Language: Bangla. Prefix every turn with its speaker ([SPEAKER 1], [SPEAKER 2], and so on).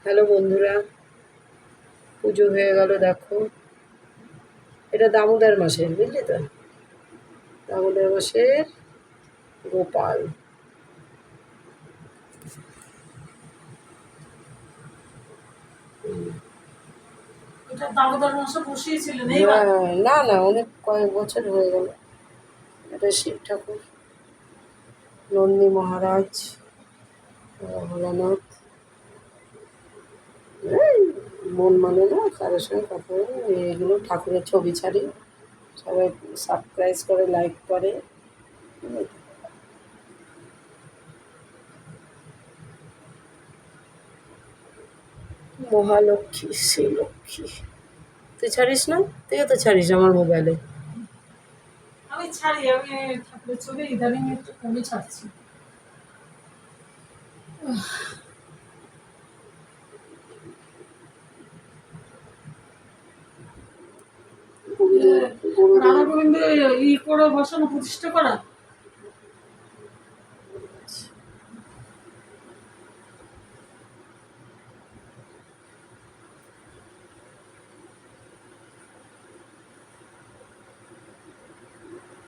[SPEAKER 1] হ্যালো বন্ধুরা, পুজো হয়ে গেল দেখো। এটা দামোদর মাসের, বুঝলি তো? দামোদর মাসের গোপাল।
[SPEAKER 2] এটা দামোদর মাসে বসিয়েছিলেন
[SPEAKER 1] না না, অনেক কয়েক বছর হয়ে গেল। এটা শিব ঠাকুর, নন্দী মহারাজ, ভোলানাথ। এই মন মানে না কারোর সঙ্গে কথা বলে, এগুলো ঠাকুরের ছবি ছাড়ি, সবাই সাবস্ক্রাইব করে, লাইক করে। মহালক্ষ্মী, শ্রীলক্ষ্মী। তুই ছাড়িস না? তুইও তো ছাড়িস আমার মোবাইলে।
[SPEAKER 2] আমি ছাড়ি, আমি ঠাকুরের ছবি ইদানিং একটু কমই ছাড়ছি। রাধা গোবিন্দ ই করে বসানো, প্রতিষ্ঠা করা।